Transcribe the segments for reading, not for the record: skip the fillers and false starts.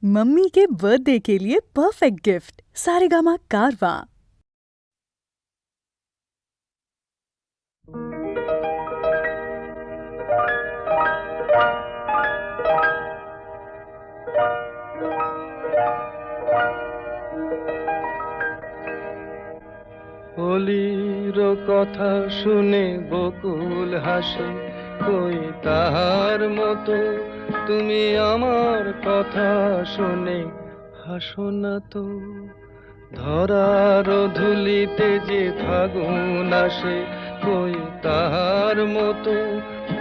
Mummy के birthday के लिए परफेक्ट गिफ्ट सारेगामा कारवां। অলির কথা শুনে বকুল হাসে, কই তাহার মতো তুমি আমার কথা শুনে হাসো না তো। ধরার ধুলিতে যে ফাগুন আসে, কই তাহার মতো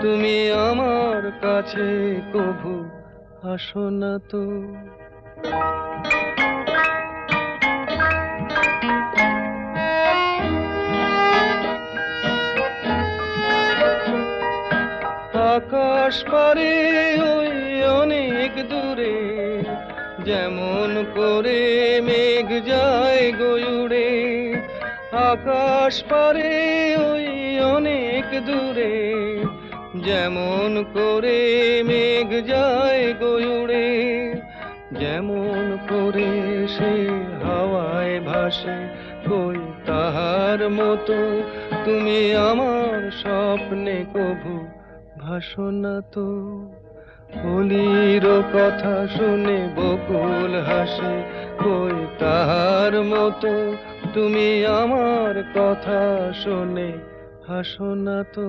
তুমি আমার কাছে কভু আসো না তো। আকাশ পারে ওই অনেক দূরে, যেমন করে মেঘ যায় গয়ুড়ে। আকাশ পারে ওই অনেক দূরে, যেমন করে মেঘ যায় গয়ুড়ে। যেমন করে সে হাওয়ায় ভাসে, কই তাহার মতো তুমি আমার স্বপ্নে কভু ভাসো না তো। অলির কথা শুনে বকুল হাসে, কই তাহার মতো তুমি আমার কথা শুনে হাসো না তো।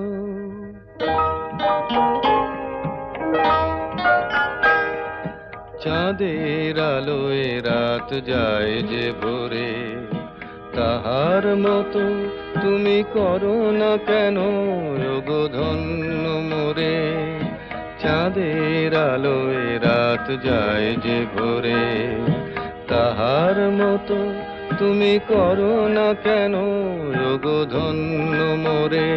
চাঁদের আলোয় রাত যায় যে ভোরে, তাহার মতো তুমি করো না কেন ওগো ধন্য মোরে। চাঁদের আলোয় রাত যায় যে ভোরে, তাহার মতো তুমি করো না কেন ওগো ধন্য মোরে।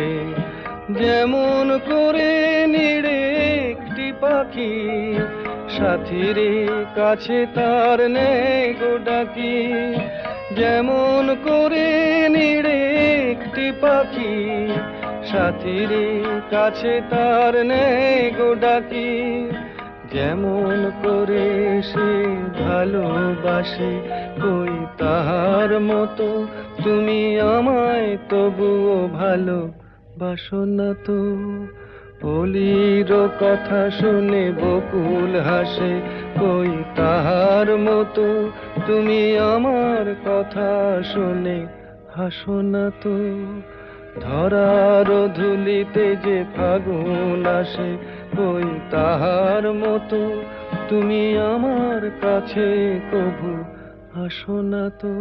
যেমন করে নিড়ে একটি পাখি, সাথীরে কাছে তার নেই গো ডাকি। যেমন করে নিড়ে একটি পাখি, সাথীরে কাছে তার নেই গো ডাকি। যেমন করে সে ভালোবাসে, কই তাহার মতো তুমি আমায় তবুও ভালোবাসো না তো। অলির কথা শুনে বকুল হাসে, কই তাহার মতো তুমি আমার কথা শুনে হাসো না তো। ধরার ধুলিতে যে ফাগুন আসে, কই তাহার মতো তুমি আমার কাছে কভু হাসো না তো।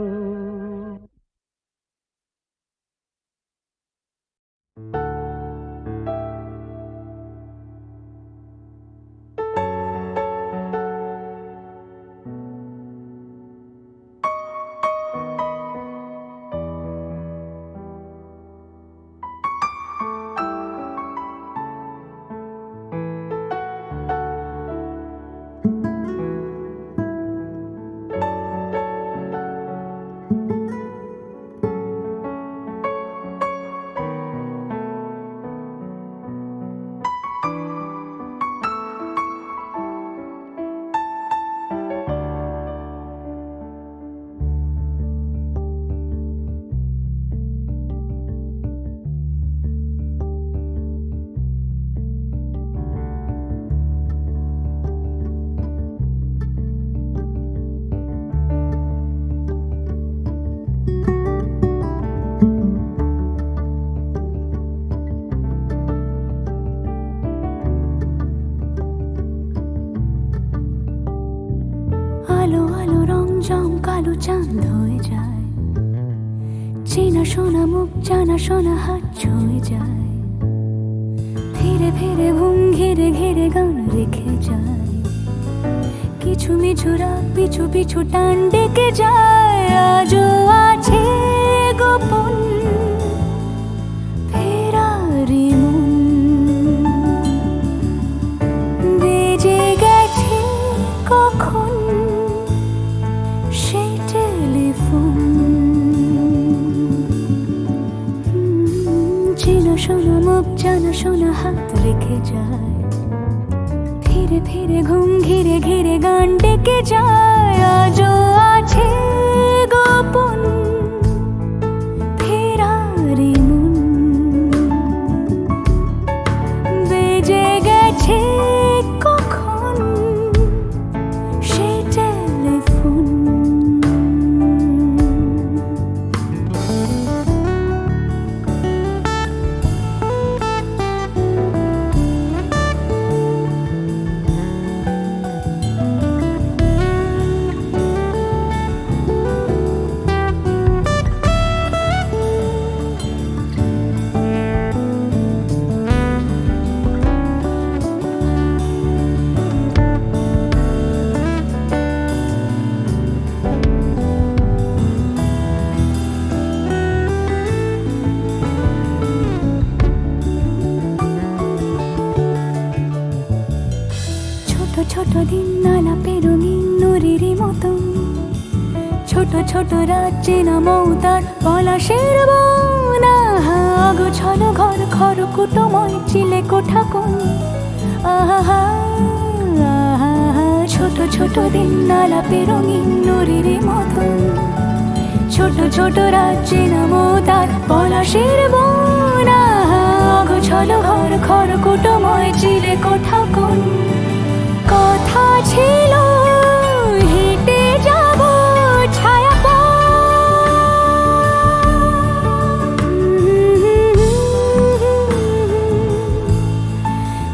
আলো আলো রং জম কালো চাঁদ হয়ে যায়, চেনা শোনা মুখ জানা শোনা হাত ছুঁয়ে যায়। ধীরে ধীরে ঘুম ঘিরে ঘিরে গান রেখে যায়, কিছু মিছু রাত পিছু পিছু টান ডেকে যায়। আজও আছে গোপন ফেরারি মন, বেজে গেছে কখন সেই টেলিফোন। চেনা শোনা মুখ জানা শোনা হাত রেখে যায়, ফিরে ফিরে ঘুম ঘিরে ঘিরে গান ডেকে যায়, আজও আছে গোপন ফেরারি মন। বেজে গেছে কখন সে টেলিফোন। ছোট ছোট দিন আলাপের রঙিন নুরির মতন, ছোট ছোট রাজ্যে নামও তার পলাশের বন। গোছল ঘর খর কুটময় চিলে কোঠা কোন, আহা আহা। ছোট ছোট দিন আলাপের রঙিন নুরির মতন, ছোট ছোট রাজ্যে নামও তার পলাশের বন। গোছল ঘর খর কুটময় চিলে কোঠা কোন। কথা ছিল হেঁটে যাব ছায়া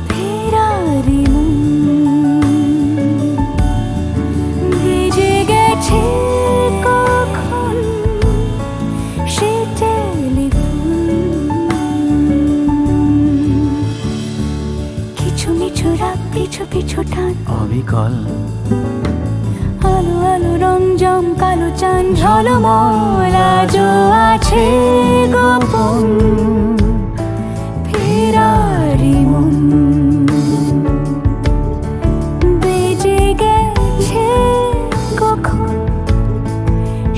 ফেরারি মন। বেজে গেছে কখন সে টেলিফোন। কিছু মিছু রাত পিছু পিছু টান অবিকল আলো আলো রং জম কালো চান ঝলমল, আজও আছে গোপন ফেরারি মন। বেজে গেছে কখন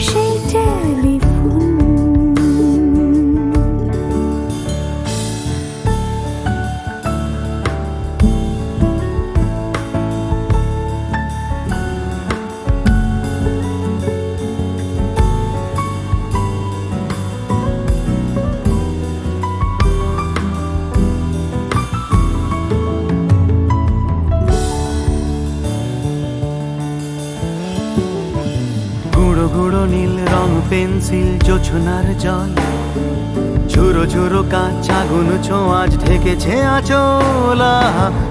সেই টেলিফোন। গুঁড়ো গুঁড়ো নীল রং পেন্সিল জোছনার জল, ঝুরো ঝুরো কাঁচ আগুন ছোঁয়াজ ঢেকেছে আচলা।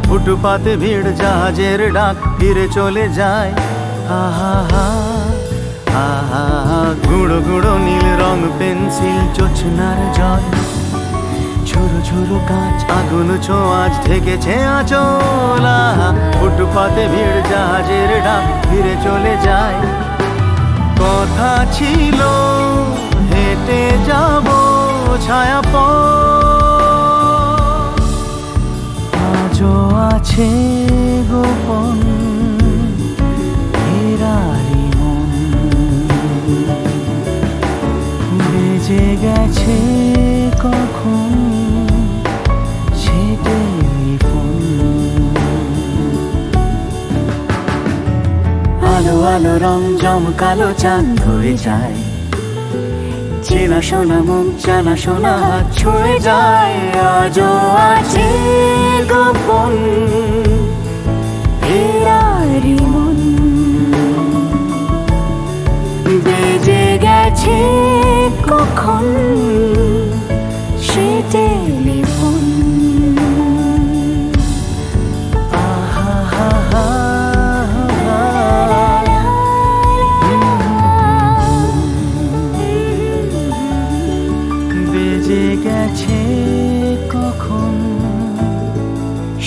ফুটপাতে ভিড় জাহাজের ডাক ফিরে চলে যায়, আহা হা আহা। গুঁড়ো গুঁড়ো নীল রং পেন্সিল জোছনার জল, ঝুরো ঝুরো কাঁচ আগুন ছোঁয়াজ ঢেকেছে আচলা। ফুটপাতে ভিড় জাহাজের ডাক ফিরে চলে যায়। কথা ছিল হেঁটে যাব ছায়া আজও আছে গোপন ফেরারি মন। বেজে গেছে কখন সে টেলিফোন। আলো আলো রং জমকালো চাঁদ হয়ে যায়, চেনা শোনা মুখ জানা শোনা হাত ছুঁয়ে যায়, আজও আছে গোপন ফেরারি মন। বেজে গেছে কখন সে টেলিফোন। আহা হা হা বেজে গেছে কখন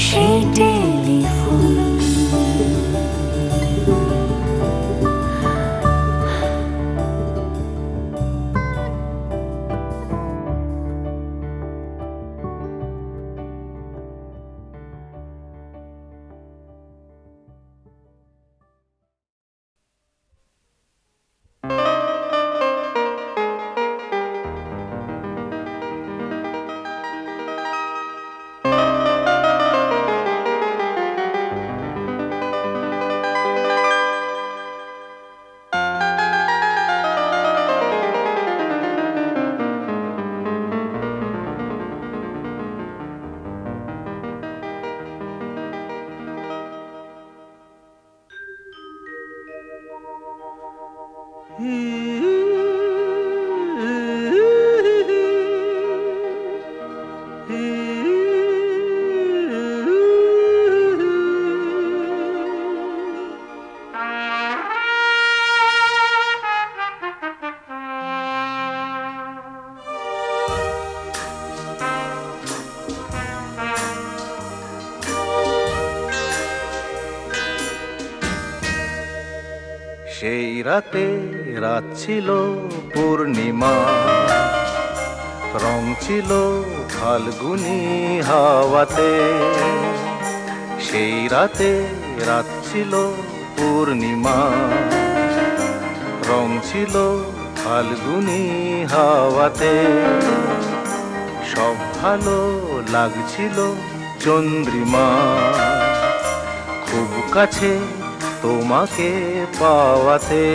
সে টেলিফোন। সেই রাতে রাত ছিল পূর্ণিমা, রং ছিল ফাল্গুনি হাওয়াতে। সেই রাতে রাত ছিল পূর্ণিমা, রং ছিল ফাল্গুনি হাওয়াতে। সব ভালো লাগছিল চন্দ্রিমা, খুব কাছে তোমাকে পাওয়াতে।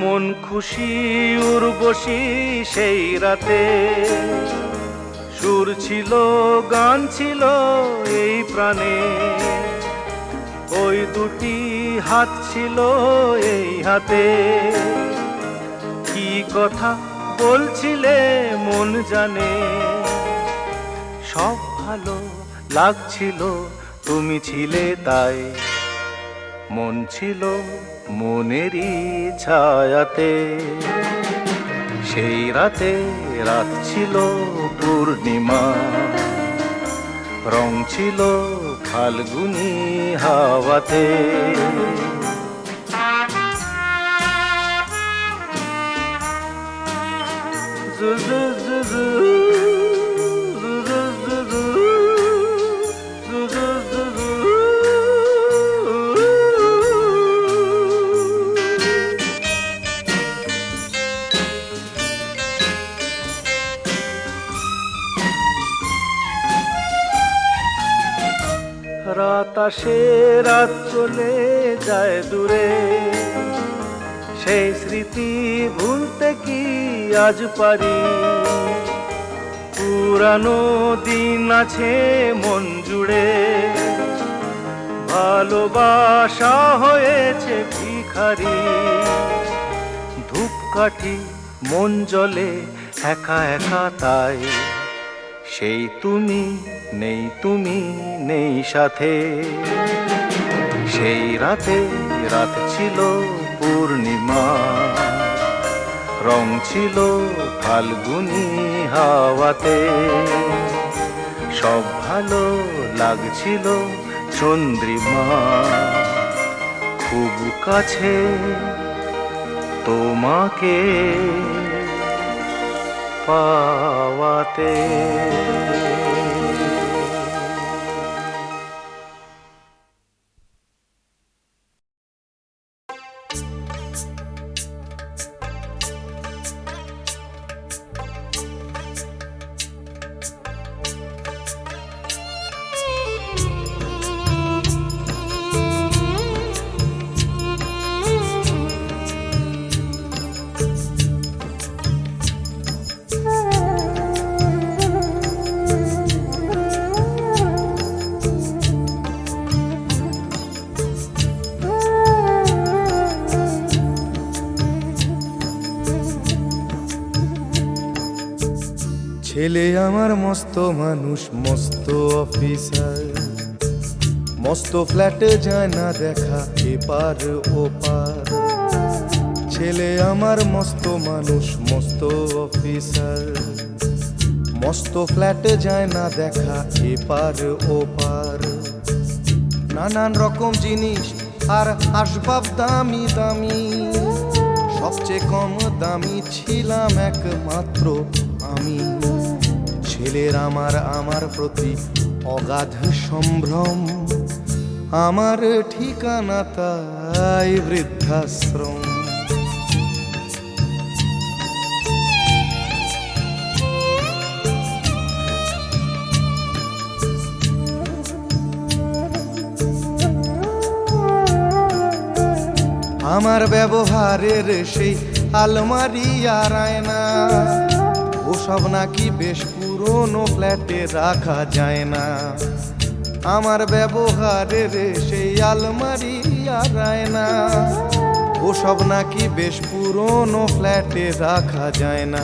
মন খুশি উর্বশী সেই রাতে, সুর ছিল গান ছিল এই প্রাণে। ওই দুটি হাত ছিল এই হাতে, কি কথা বলছিলে মন জানে। সব ভালো লাগছিল তুমি ছিলে তাই, মন ছিল মনেরই ছায়াতে। সেই রাতে রাত ছিল পূর্ণিমা, রং ছিল ফাল্গুনি হাওয়াতে। জু জু জু জু, জু জু জু জু, জু জু জু জু। রাত আসে রাত চলে যায় দূরে, সেই স্মৃতি ভুলতে কি আজ পারি। পুরানো দিন আছে মন জুড়ে, ভালোবাসা হয়েছে ভিখারি। ধূপকাঠি মন জ্বলে একা একা তাই, সেই তুমি নেই, তুমি নেই সাথে। সেই রাতে রাত ছিল পূর্ণিমা, রং ছিল ফাল্গুনি হাওয়াতে। সব ভালো লাগছিল চন্দ্রিমা, খুব কাছে তোমাকে পাওয়াতে। ছেলে আমার মস্ত মানুষ, মস্ত অফিসার, মস্ত ফ্ল্যাটে যায় না দেখা এপার ওপার। ছেলে আমার মস্ত মানুষ, মস্ত অফিসার, মস্ত ফ্ল্যাটে যায় না দেখা এপার ওপার। নানান রকম জিনিস আর আসবাব দামি দামি, সবচেয়ে কম দামি ছিলাম একমাত্র আমি। ছেলের আমার প্রতি অগাধ সম্ভ্রম, আমার ঠিকানা তাই বৃদ্ধাশ্রম। আমার ব্যবহারের সেই আলমারি আর আয়না ওসব নাকি বেশ পুরনো ফ্ল্যাটে রাখা যায় না। আমার ব্যবহারের সেই আলমারি আর আয়না ওসব নাকি বেশ পুরনো ফ্ল্যাটে রাখা যায় না।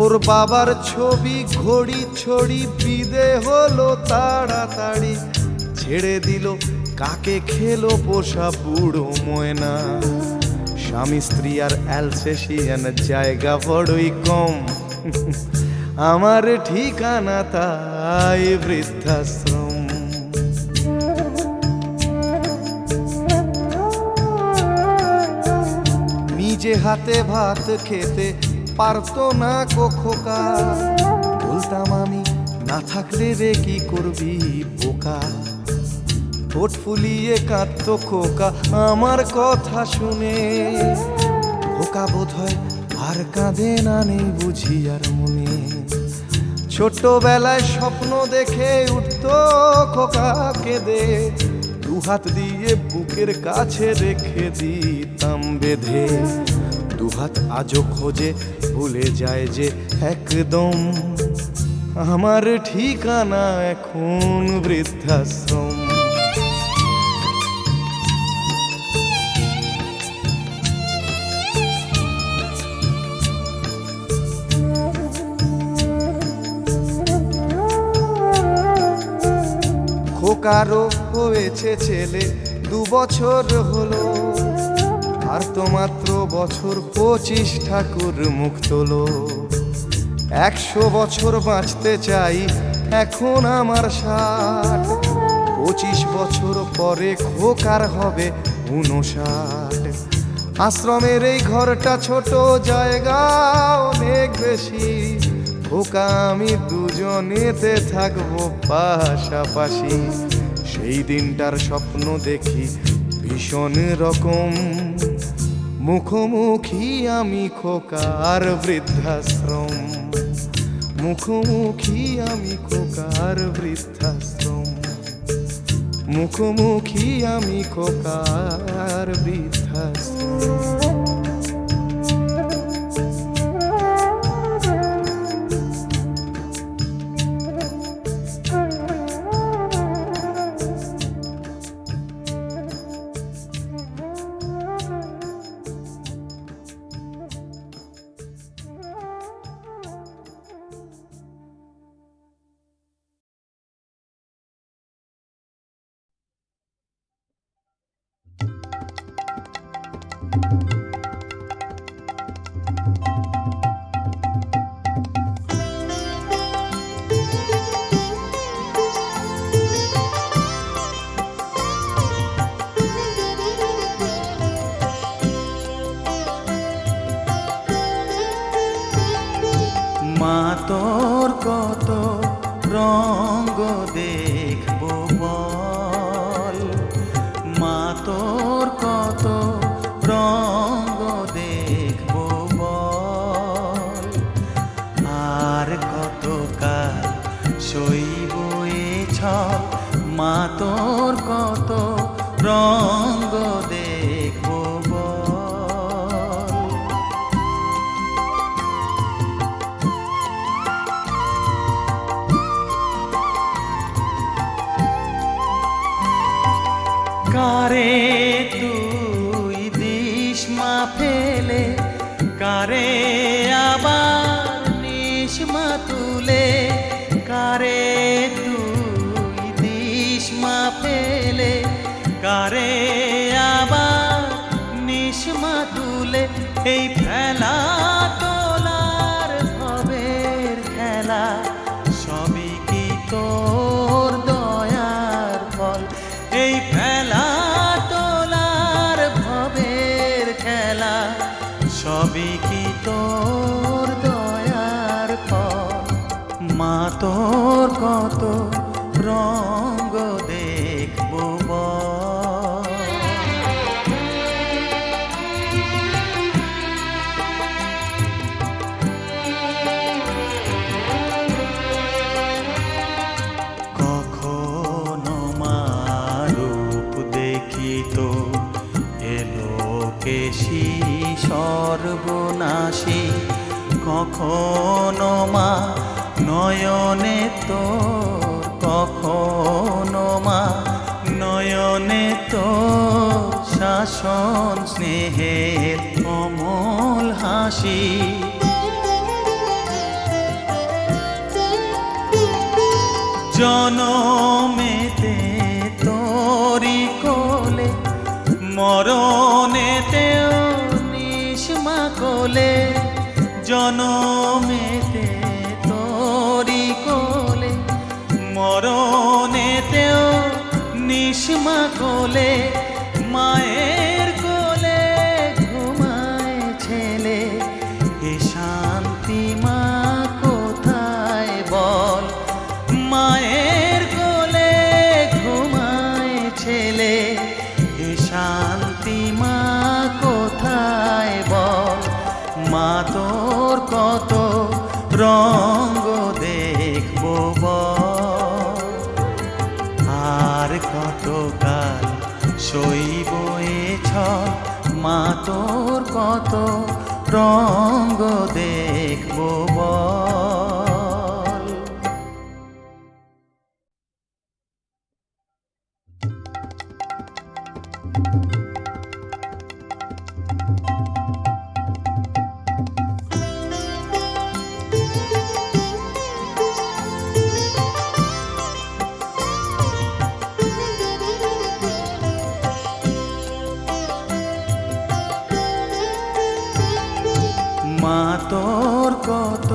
ওর বাবার ছবি ঘড়ি ছড়ি বিদে হলো তাড়াতাড়ি, ছেড়ে দিল কাকে খেলো পোষা বুড়ো ময়না। স্বামী স্ত্রী আর অ্যালসেশিয়ান জায়গা বড়ই কম, আমার ঠিকানা তাই বৃদ্ধাশ্রম। নিজে হাতে ভাত খেতে পারতো না খোকা, বলতাম আমি না থাকলে রে কি করবি বোকা। ঠোঁট ফুলিয়ে কাঁদতো খোকা আমার কথা শুনে, খোকা বোধ হয় আর কাঁদে না, নেই বুঝি আর মনে। ছোটবেলায় স্বপ্ন দেখে উঠতো খোকা কেঁদে, দুহাত দিয়ে বুকের কাছে রেখে দিতাম বেঁধে। দুহাত আজও খোঁজে ভুলে যায় যে একদম, আমার ঠিকানা এখন বৃদ্ধাশ্রম। খোকারও হয়েছে ছেলে 2 বছর হলো, আর তো মাত্র বছর 25 ঠাকুর মুখ তোলো। 100 বছর বাঁচতে চাই এখন আমার 60, 25 বছর পরে খোকার হবে 59। আশ্রমের এই ঘরটা ছোট, জায়গা অনেক বেশি, খোকা আমি দুজনেতে থাকবো পাশাপাশি। সেই দিনটার স্বপ্ন দেখি ভীষণ রকম, মুখোমুখি আমি খোকার বৃদ্ধাশ্রম। মুখোমুখি আমি খোকার বৃদ্ধাশ্রম, মুখোমুখি আমি খোকার বৃদ্ধাশ্রম। মা তোর কত রঙ্গ দেখবো বল, মা তোর কত রঙ্গ দেখবো বল। আর কত কাল সইব এ ছল, মা তোর কত রঙ্গ দেখবো বল। কারে তুই দিস মা ফেলে, কারে আবার নিস মা তুলে। কারে তুই দিস মা ফেলে, কারে আবার নিস মা তুলে। এই ফেলা তোলার ভবের খেলা, সবই কি তোর দয়ার ফল। এই ফেলা তোলার ভবের খেলা, সবই কি তোর দয়ার ফল। মা তোর কত রঙ্গ দেখবো বল। কখনো মা রূপ দেখি তো এলোকে সর্বনাশী কখনো মা নয়নে তোর, কখনো মা নয়নে তোর শাসন স্নেহের অমল হাসি। জনমেতে তোরি কোলে, মরণেতেও নিষ্মা কোলে। জনমেতে তোরি কোলে, মরণেতেও নিষ্মা কোলে। মায়ের কোলে ঘুমায় ছেলে, এ শান্তি মা কোথায় বল। মায়ের কোলে ঘুমায় ছেলে, এ শান্তি মা কোথায় বল। মা তোর কত রঙ্গ দেখবো বল, আর কত কাল সইব এ ছল। মা তোর কত রঙ্গ দেখবো বল। মা তোর কত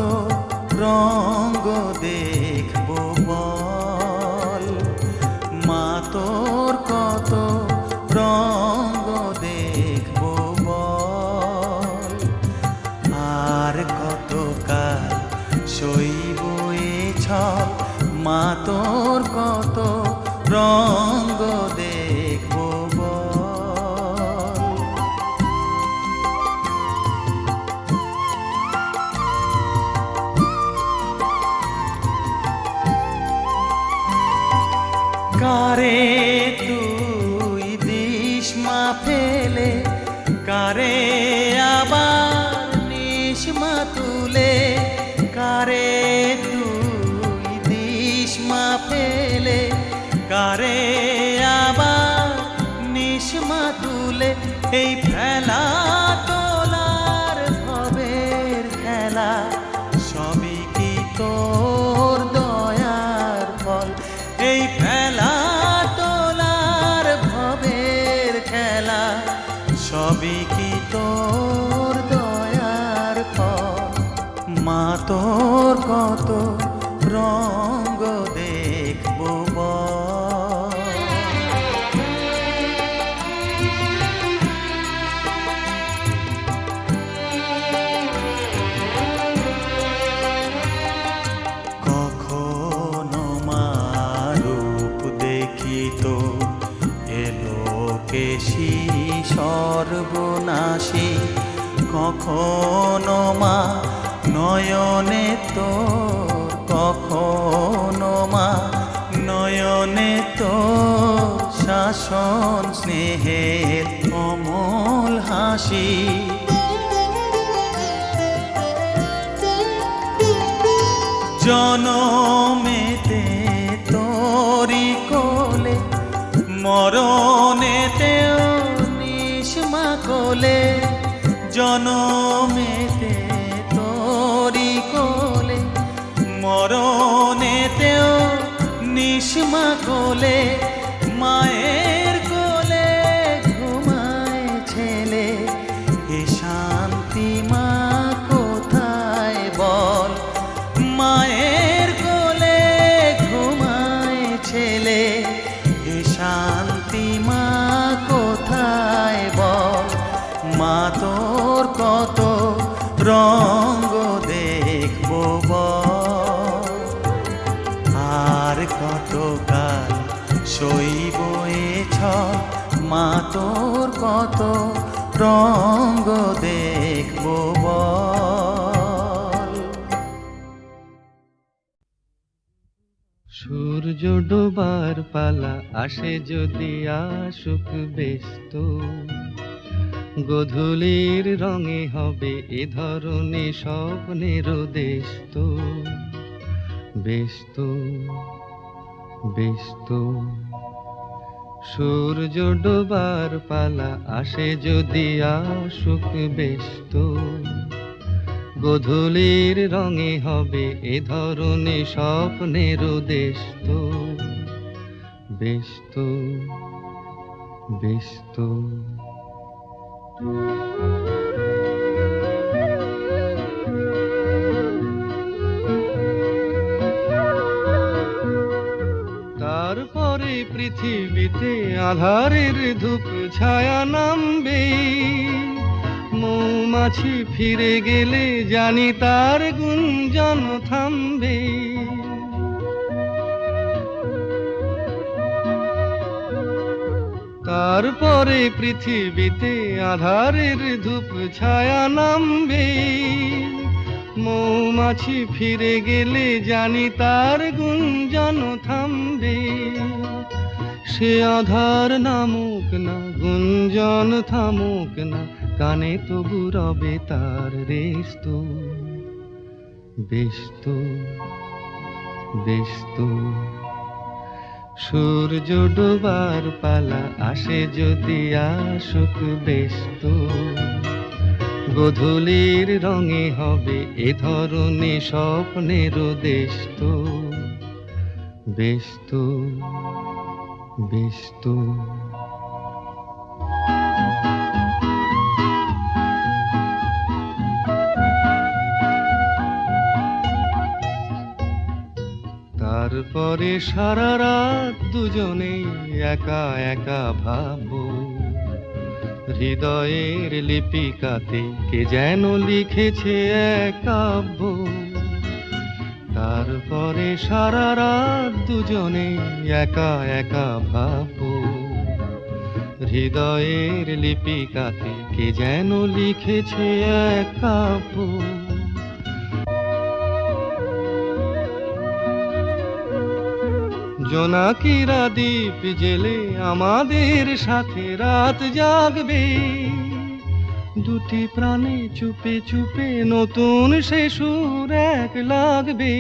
রঙ্গ দেখবো বল, মা তোর কত রঙ্গ দেখবো বল। আর কত কাল সইব এ ছল। মা তোর কত রঙ্গ দেখবো বল। কারে তুই দিস মা ফেলে, কারে আবার নিস মা তুলে। কারে তুই দিস মা ফেলে, কারে আবার নিস মা তুলে। এই ফেলা তোলার ভবের খেলা, সবই কি তোর দয়ার ফল। এই ফেলা তোলার ভবের খেলা, সবই কি তোর দয়ার ফল। মা তোর কত রঙ্গ দেখবো বল। কখনো মা রূপ দেখিত এলোকেশী সর্বনাশী। কখনো মা নয়নে তোর, কখনো মা নয়নে তোর শাসন স্নেহের অমল হাসি। জনমেতে তোরি কোলে, মরণেতেও নিষ্মা কোলে। জনমেতে তোরি কোলে, মরণেতেও নিষ্মা কোলে। মায়ের কোলে ঘুমায় ছেলে, এ শান্তি মা কোথায় বল। মায়ের কোলে ঘুমায় ছেলে, এ শান্তি মা কোথায় বল। মা তোর কত রঙ্গ দেখবো বল, আর কত কাল সইব এ ছল। মা তোর কত রঙ্গ দেখবো বল। সূর্য ডোবার পালা আসে যদি আসুক ব্যস্ত, গোধূলির রঙে হবে এ ধরনের স্বপ্নের দেশ তো, বেশ তো, বেশ তো। সূর্য ডোবার পালা আসে যদি আসুক বেশ তো, গোধূলির রঙে হবে এ ধরনের স্বপ্নের দেশ তো, বেশ তো, বেশ তো। তারপরে পৃথিবীতে আঁধারের ধূপ ছায়া নামবে, মৌমাছি ফিরে গেলে জানি তার গুঞ্জন থামবে। তারপরে পৃথিবীতে আঁধারের ধূপ ছায়া নামবে, মৌমাছি ফিরে গেলে জানি তার গুঞ্জন থামবে। সে আধার নামুক না, গুঞ্জন থামুক না, কানে তবু রবে তার রেশ তো, বেশ তো, বেশ তো। সূর্য ডোবার পালা আসে যদি আসুক বেশ তো, গোধূলির রঙে হবে এ ধরনের স্বপ্নের দেশ তো, বেশ তো, বেশ তো। তারপরে সারা রাত দুজনে একা একা ভাববো, হৃদয়ের লিপিকাতে কে যেন লিখেছে এক কাব্য। তারপরে সারা রাত দুজনে একা একা ভাববো, হৃদয়ের লিপিকাতে কে যেন লিখেছে এক কাব্য। জোনাকিরা দ্বীপ জেলে আমাদের সাথে রাত জাগবে, দুটি প্রাণে চুপে চুপে নতুন সে সুর এক লাগবে।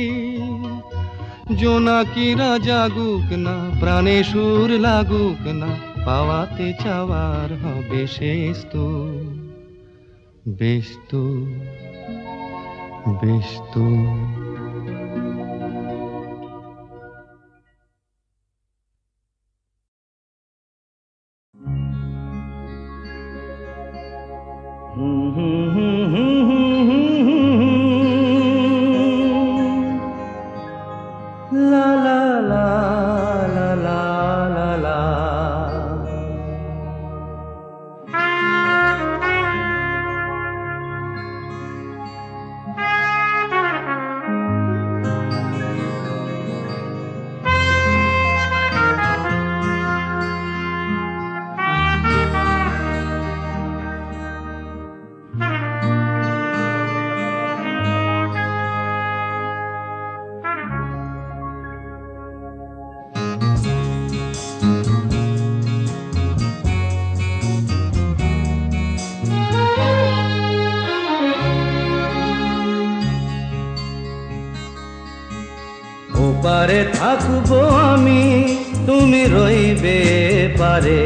জোনাকিরা জাগুক না, প্রাণে সুর লাগুক না, পাওয়াতে চাওয়ার হবে শেষ তো, বেশ তো, বেশ তো। La la la la la la la. ওপারে থাকবো আমি, তুমি রইবে পারে,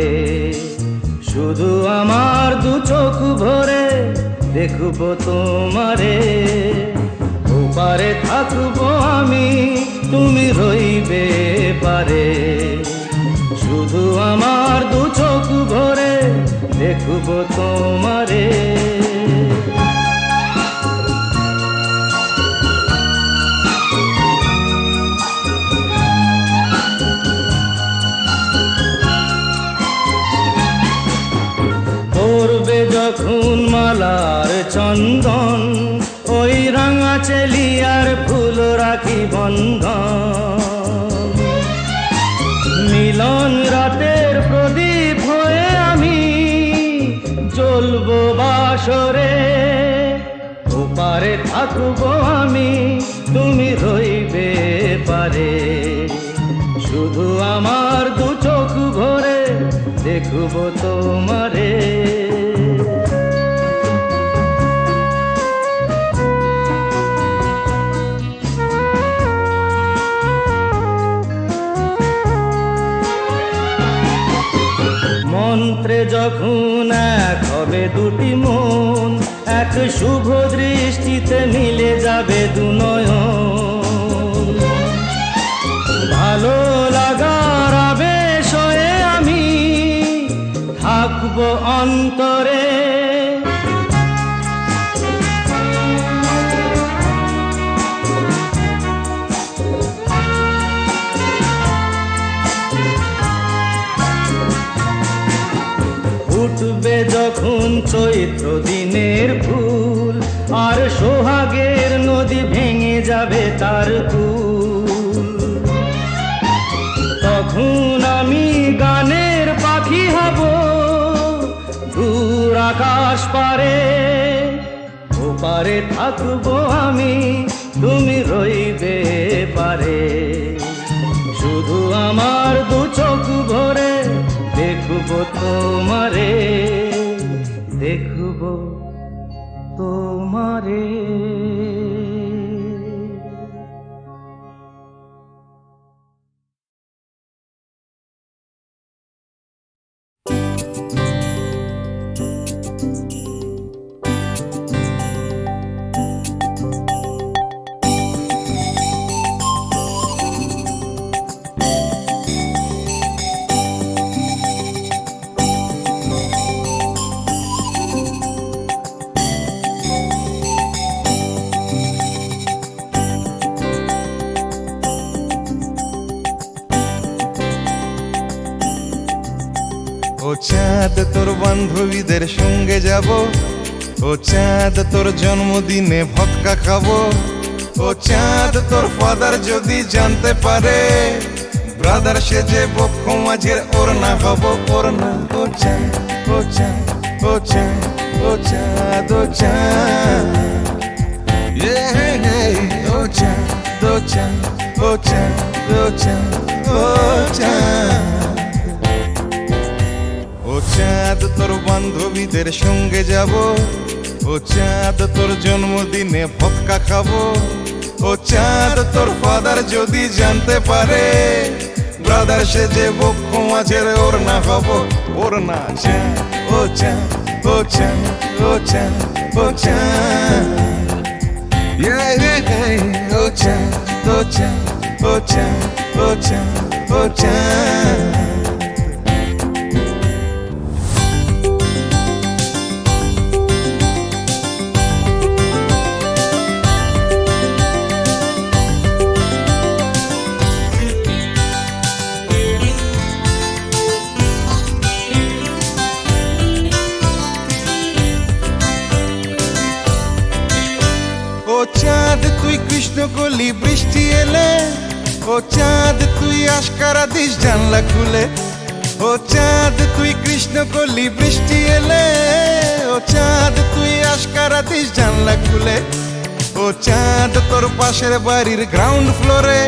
শুধু আমার দু চোখ ভরে দেখবো তোমারে। ওপারে থাকবো আমি, তুমি রইবে পারে, শুধু আমার দু চোখ ভরে দেখবো তোমারে। যখন মালার চন্দন, ওই রাঙা চেলিয়ার ফুল রাখি বন্ধন। মিলন রাতের প্রদীপ হয়ে আমি জ্বলবো বাসরে। ওপারে থাকবো আমি, তুমি রইবে পারে, শুধু আমার দু চোখ ভরে দেখবো তোমারে। মন্ত্রে যখন এক হবে দুটি মন, এক শুভ দৃষ্টিতে মিলে যাবে দু নয়ন। ভালো লাগার আবেশ হয়ে আমি থাকবো অন্তরে, উঠবে যখন চৈত্র দিনের ফুল, আর সোহাগের নদী ভেঙে যাবে তার কুল। তখন আমি গানের পাখি হব দূর আকাশ পারে, ওপারে থাকবো আমি, তুমি রইবে পারে। শুধু আমার দু চোখ ভরে দেখবো তোমারে, দেখবো তোমারে। ও চাঁদ তোর বান্ধবীদের সঙ্গে যাব, ও চাঁদ তোর জন্মদিনে ভক্কা খাবো। ও চাঁদ তোর ফাদার যদি জানতে পারে, ব্রাদার সেজে বক্ষ মাঝের ওড়না হব ওড়না। ও চাঁদ, ও চাঁদ, ও চাঁদ, ও চাঁদ, ও চাঁদ, ও চাঁদ, ও চাঁদ, ও চাঁদ, ও চাঁদ, ও চাঁদ। ও চাঁদ তোর বান্ধবীদের সঙ্গে যাব, ও চাঁদ তোর জন্মদিনে ভক্কা খাবো। ও চাঁদ তোর ফাদার যদি জানতে পারে, ব্রাদার সেজে বক্ষ মাঝের ওড়না হব ওড়না। চাঁদ, ও চাঁদ, ও চাঁদ, ও চাঁদ, ও চাঁদ, ও চাঁদ, ও চাঁদ, ও চাঁদ, ও চাঁদ, ও চাঁদ। ও চাঁদ তুই কৃষ্ণ কলি বৃষ্টি এলে, ও চাঁদ তুই আশকারা দিস জানলা খুলে। ও চাঁদ তুই কৃষ্ণ কলি বৃষ্টি এলে, ও চাঁদ তুই আশকারা দিস জানলা খুলে। ও চাঁদ তোর পাশের বাড়ির গ্রাউন্ড ফ্লোরে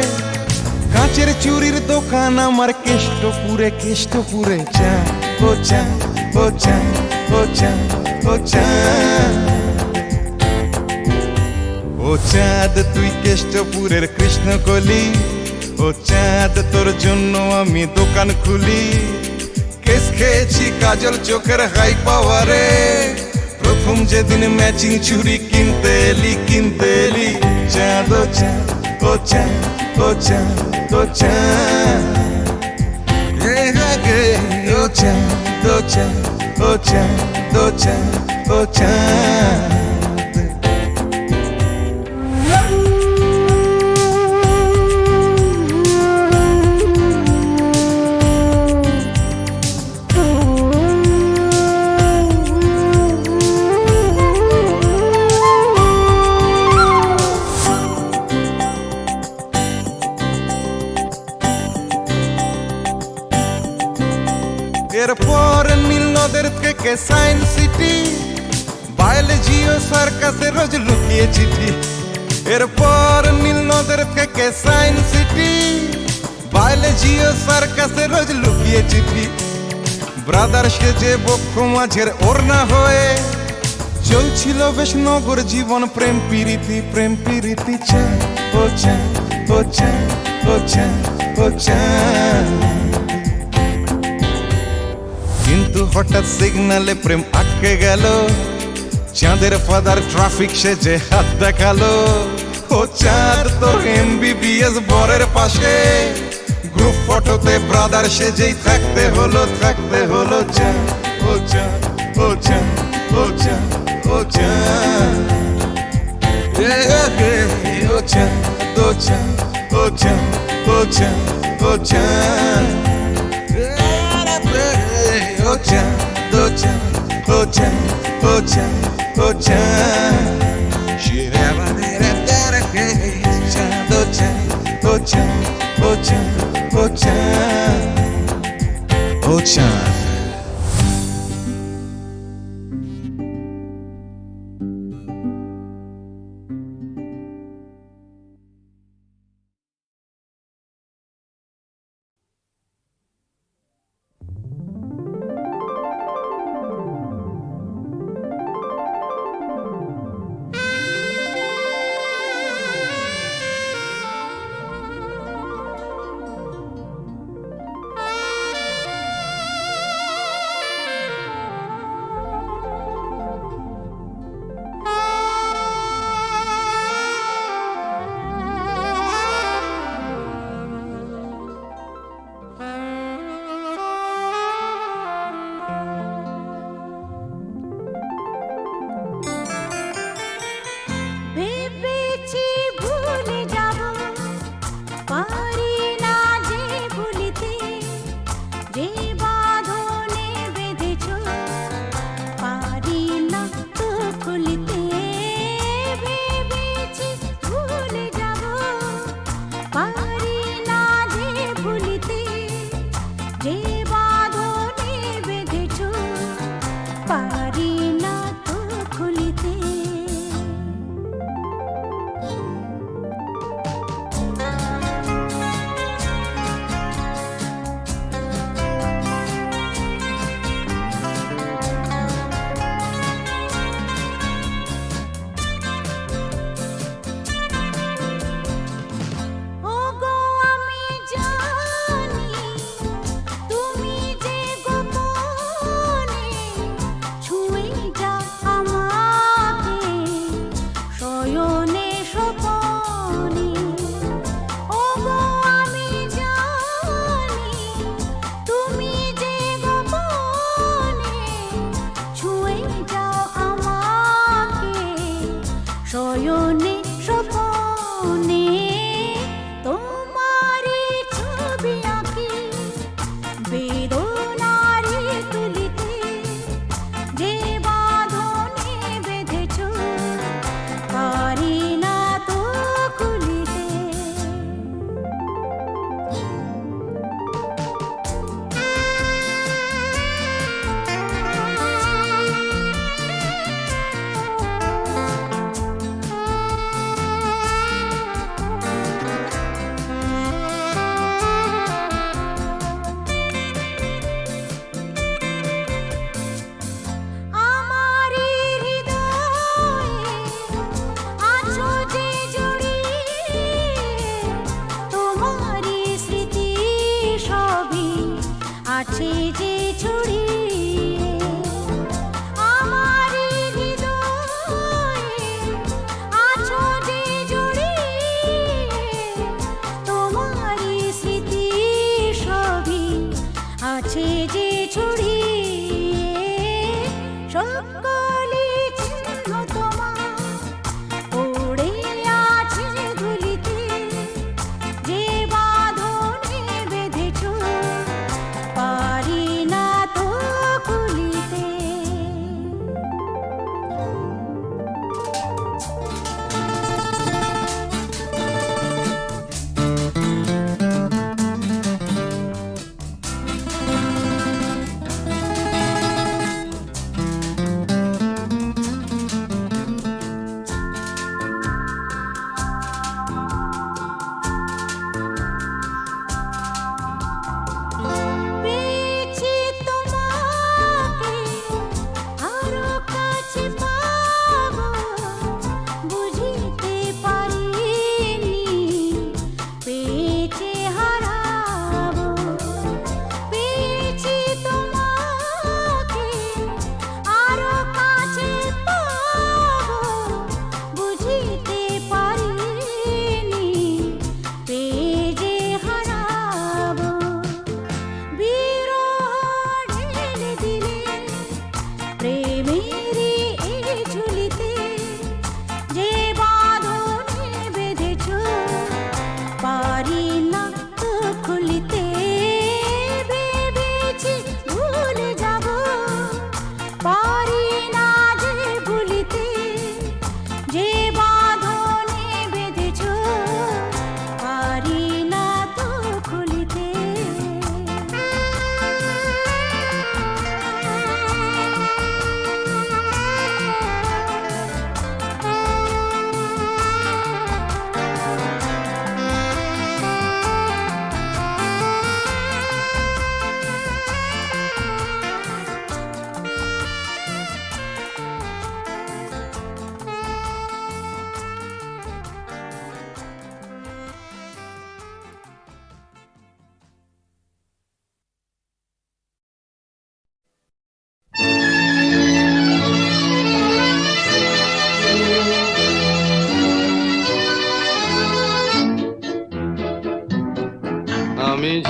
কাঁচের চুরির দোকান আমার কেষ্টপুরে, কেষ্টপুরে। চাঁদ, ও চাঁদ, ও চাঁদ, ও চাঁদ, ও চাঁদ, ও চাঁদ তুই কেষ্টপুরের কৃষ্ণকলি। ও চাঁদ তোর জন্য আমি দোকান খুলি। কেস খেয়েছি কাজল চোখের হাই পাওয়ারে, প্রথম যেদিন ম্যাচিং চুড়ি কিনতে এলি, কিনতে এলি। চাঁদ, ও চাঁদ, ও চাঁদ, ও চাঁদ, ও চাঁদ, ও চাঁদ, ও চাঁদ, ও চাঁদ, ও চাঁদ, ও চাঁদ। এরপর নীল নদের থেকে সায়েন্স সিটি, বায়োলজি ও সার্কাসে রোজ লুকিয়ে চিঠি। এরপর নীল নদের থেকে সায়েন্স সিটি, বায়োলজি ও সার্কাসে রোজ লুকিয়ে চিঠি। ব্রাদার সেজে বক্ষ মাঝের ওড়না হয়ে চলছিল বেশ নগর জীবন, প্রেম প্রীতি, প্রেম প্রীতি। চাঁদ, ও চাঁদ, ও চাঁদ, ও চাঁদ, ও চাঁদ। কিন্তু কিন্তু হঠাৎ সিগনালে প্রেম আটকে গেল, চাঁদের ফাদার ট্রাফিক সেজে হাত দেখালো। ও চাঁদ তো MBBS বরের পাশে, গ্রুপ ফটোতে ব্রাদার সেজেই থাকতে হলো চাঁদ, ও চাঁদ, ও চাঁদ, ও চাঁদ, ও চাঁদ, ও চাঁদ, ও চাঁদ, ও চাঁদ, ও চাঁদ, ও চাঁদ, ও চাঁদ, ও চাঁদ, ও চাঁদ, ও চাঁদ, ও চাঁদ, চাঁদ, ও চাঁদ, ও চাঁদ, ও চাঁদ, ও চাঁদ, ও চাঁদ। ভেবেছি ভুলে যাব, পারি না যে ভুলিতে, যে বাঁধনে বেঁধেছ পারি না তো খুলিতে। ভেবেছি ভুলে যাব, পারি না যে ভুলিতে, যে বাঁধনে বেঁধেছ পারি না তো খুলিতে। ওগো আমি জানি তুমি যে গোপনে ছুঁয়ে যাও আমাকে শয়নে স্বপনে। ওগো আমি জানি তুমি যে গোপনে ছুঁয়ে যাও আমাকে শয়নে স্বপনে। তোমারি ছবি আঁকি বেদনারি তুলিতে, যে বাঁধনে বেঁধেছ পারি না তো খুলিতে। আমারি হৃদয়ে আছো যে জড়িয়ে, তোমারি স্মৃতি সবই আছে যে ছড়িয়ে। আমারি হৃদয়ে আছো যে জড়িয়ে, তোমারি স্মৃতি সবই আছে যে ছড়িয়ে। সকলি চিহ্ন তোমার পড়ে আছে ধুলিতে, যে বাঁধনে বেঁধেছ পারি না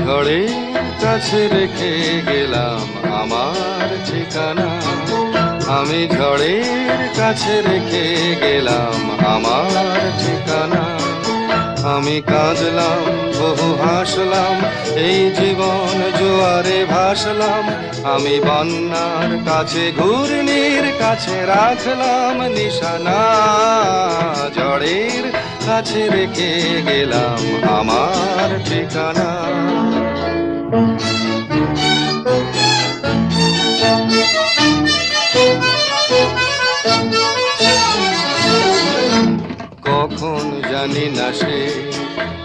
ঝড়ের কাছে রেখে গেলাম আমার ঠিকানা, আমি ঝড়ের কাছে রেখে গেলাম আমার ঠিকানা। আমি কাঁদলাম বহু হাসলাম, এই জীবন জোয়ারে ভাসলাম, আমি বন্যার কাছে ঘূর্ণির কাছে রাখলাম নিশানা, ঝড়ের কাছে রেখে গেলাম আমার ঠিকানা। কখন জানি না সে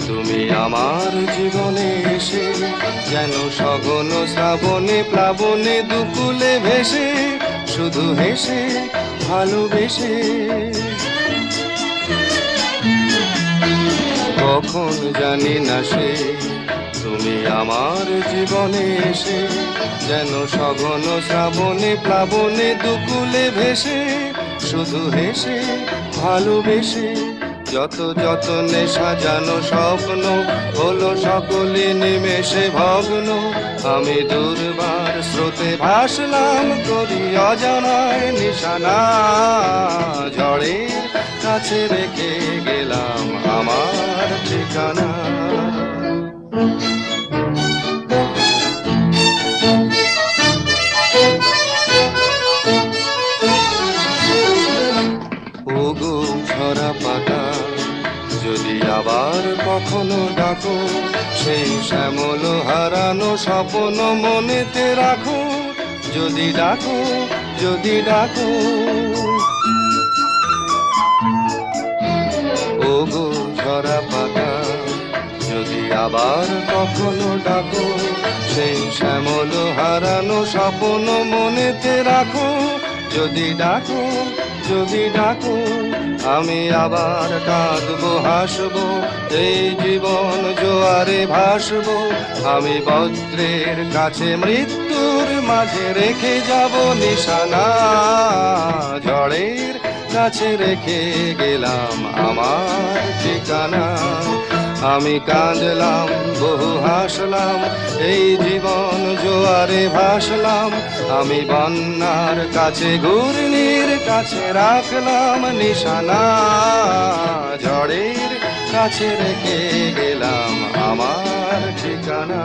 তুমি আমার জীবনে এসে, যেন সঘন শ্রাবণে প্লাবনে দুকুলে ভেসে, শুধু হেসে ভালোবেসে। কখন জানি না সে তুমি আমার জীবনে এসে, যেন সঘন শ্রাবণে প্লাবনে দুকুলে ভেসে, শুধু হেসে ভালোবেসে। যত যতনে সাজানো স্বপ্ন হলো সকলে নিমেষে ভগ্ন, আমি দুর্বার স্রোতে ভাসলাম করি অজানায় নিশানা, ঝড়ের কাছে রেখে গেলাম আমার ঠিকানা। ওগো ঝরা পাতা যদি আবার কখনো ডাকো, সেই শ্যামল হারানো স্বপ্ন মনেতে রাখো, যদি ডাকো যদি ডাকো। ওগো ঝরা পাতা যদি আবার কখনো ডাকো, সেই শ্যামল হারানো স্বপ্ন মনেতে রাখো, যদি ডাকো যদি ডাকো। আমি আবার কাঁদবো হাসবো, এই জীবন জোয়ারে ভাসবো, আমি বজ্রের কাছে মৃত্যুর মাঝে রেখে যাব নিশানা, ঝড়ের কাছে রেখে গেলাম আমার ঠিকানা। আমি কাঁদলাম বহু হাসলাম, এই জীবন জোয়ারে ভাসলাম, আমি বন্যার কাছে ঘূর্ণির কাছে রাখলাম নিশানা, ঝড়ের কাছে রেখে গেলাম আমার ঠিকানা।